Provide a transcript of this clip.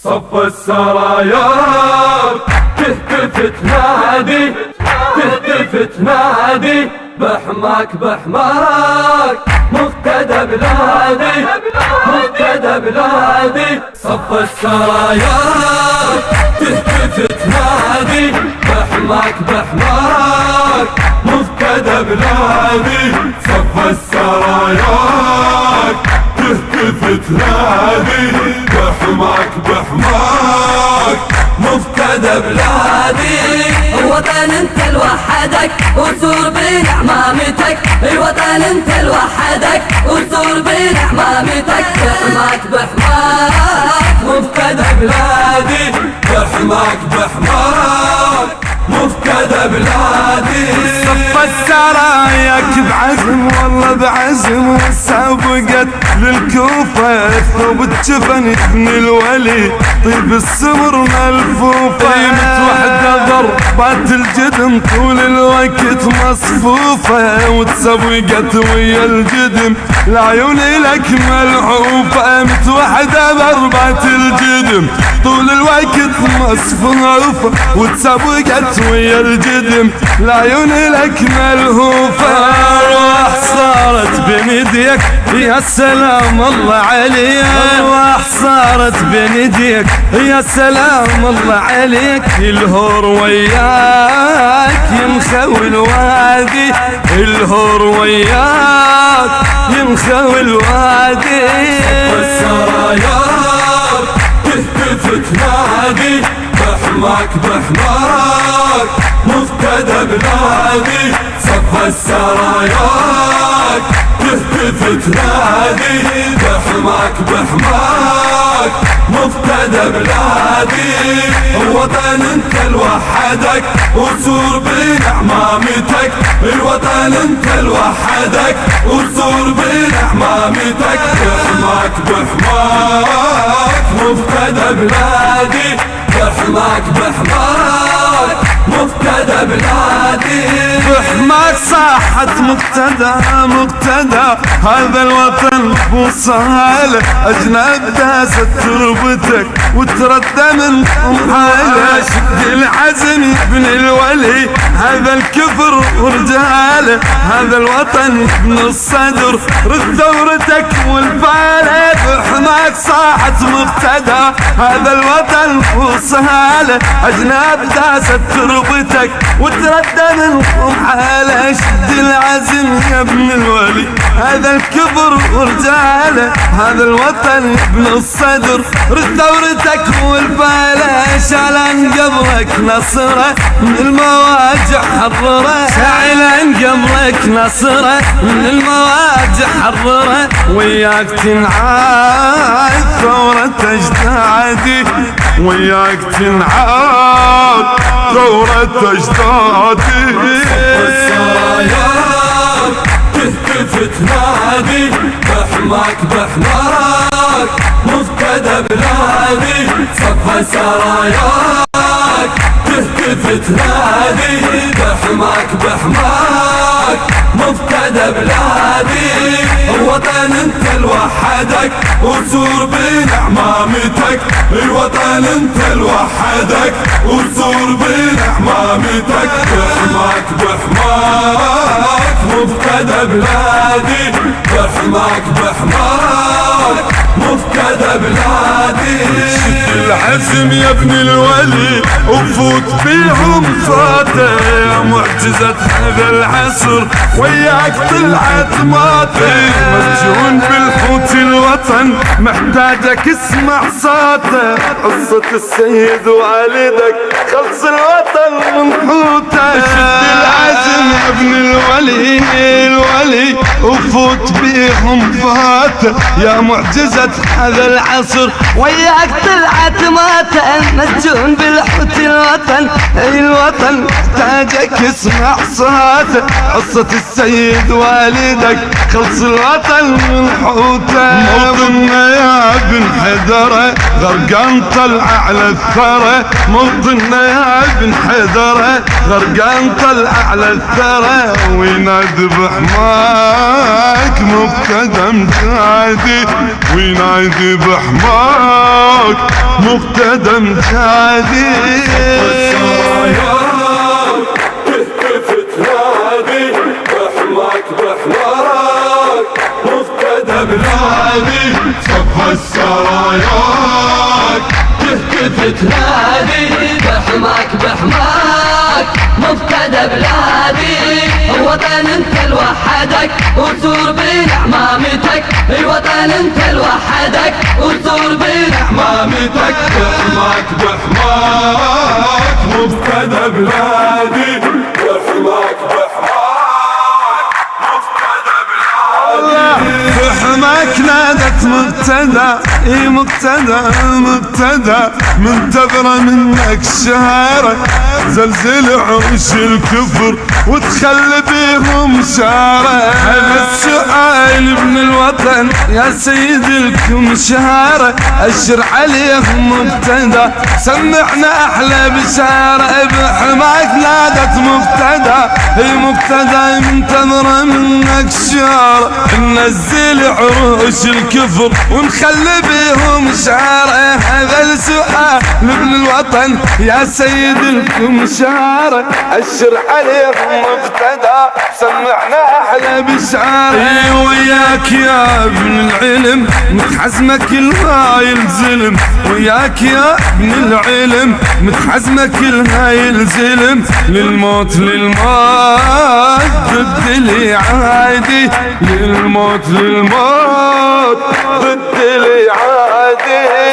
صف السرايا تهتف تنادي، تهتف تنادي بحماك بحماك مقتدى بلادي، مقتدى بلادي. صف السرايا تهتف تنادي بحماك بحماك مقتدى بلادي. صف السرايا تهتف تنادي بحماك بحماك مقتدى بلادي. الوطن انت لوحدك وزور بنعمامتك، الوطن انت لوحدك وزور بنعمامتك. بحماك بحماك مقتدى بلادي، بحماك بحماك مقتدى بلادي. صف السراياك بعزم والله بعزم، وسابقت للكوفة ثوب الجفن ابن الولي طيب السمر ملفوفة. قيمة وحدة ضربات الجدم طول الوقت مصفوفة، وتسابقت ويا الجدم العيون لك ملعوفة. متوحدة ضربات الجدم طول الوقت مصفوفة، وتسابقت ويا الجدم العيون لك ملهوفة. أرواح صارت بين يديك يا سلام الله عليك، أرواح صارت بين يديك يا سلام الله عليك. الهور وياك ينخوي الوادي، الهور وياك ينخوي الوادي. والسرايا تهتف تنادي بحماك بحماك مقتدى بلادي. صف السرايا تهتف تنادي بحماك بحماك مقتدى بلادي. الوطن انت لوحدك وزور بنعمامتك، الوطن انت لوحدك وزور بنعمامتك. بحماك بحماك مقتدى بلادي، بحماك بحماك مقتدى بلادي. بحماك صاحت مقتدى مقتدى هذا الوطن وصاله، أجنب داست تربتك وتردى من حاله. شد العزم ابن الولي هذا الكفر ورجاله، هذا الوطن ابن الصدر رد ثورتك والباله. بحماك صاحت مقتدى هذا الوطن وصاله، أجنب داست تربتك وتردى من حاله. شد العزم يا ابن الولي هذا الكبر ورجاله، هذا الوطن ابن الصدر رد ثورتك والباله. شعلان قبلك نصره من المواجع حرره، شعلان قبلك نصره من المواجع حرره. وياك تنعاد ثورة أجدادي، وياك تنعاد ثورة أجدادي. والسرايا تهتف تنادي بحماك بحماك مقتدى بلادي. صف السرايا تهتف تنادي بحماك بحماك مقتدى بلادي. الوطن انت لوحدك وزور بنعمامتك، الوطن انت لوحدك وزور بنعمامتك. بحماك بحماك مقتدى بلادي، بحماك بحماك مقتدى بلادي. العزم يا ابن الولي وفوت بيهم فاتة، يا معجزة هذا العصر وياك طلعت ماتة. مسجون بالحوت الوطن محتاجك اسمع صوته، قصة السيد والدك خلص الوطن من حوته. شد العزم يا ابن الولي الولي وفوت بيهم فاتة، يا معجزة هذا العصر وياك طلعت ماتن. مسجون بالحوت الوطن، الوطن محتاجك اسمع صوته. قصة السيد والدك خلص الوطن من حوته. موطننا يا ابن حدره غرقان طلع على الثرى، موطننا يا ابن حدره غرقان طلع على الثرى. وينادي بحماك مقتدى مجادي، وينادي بحماك مقتدى مجادي تهتف تنادي بحماك بحمارك مقتدى بلادي صف السراياك تهتف تنادي بحماك بحماك مبتدى بلادي الوطن انت لوحدك وتزور بنعمامتك الوطن انت لوحدك وتزور بنعمامتك بحماك بحماك مقتدى بلادي بحماك بحماك مقتدى بلادي بحماك نادت مقتدى اي مقتدى مقتدى من تبرى منك الشهارة زلزل عروش الكفر وتخلي بيهم شارة هذا السؤال ابن الوطن يا سيد لكم شهارة أشر عليهم مبتدى سمعنا أحلى بشارة بحماك نادت مبتدى هي مبتدى منتظرة منك الشارة ننزل عروش الكفر ونخلي بيهم شارة هذا السؤال ابن الوطن يا سيد لكم شهارة أشر عليهم مبتدى سمعنا أحلى بشارة وياك يا ابن العلم متحزمة كل هاي الزلم وياك يا ابن العلم متحزمة كل هاي الزلم للموت للموت ضد اللي عادي للموت للموت ضد اللي عادي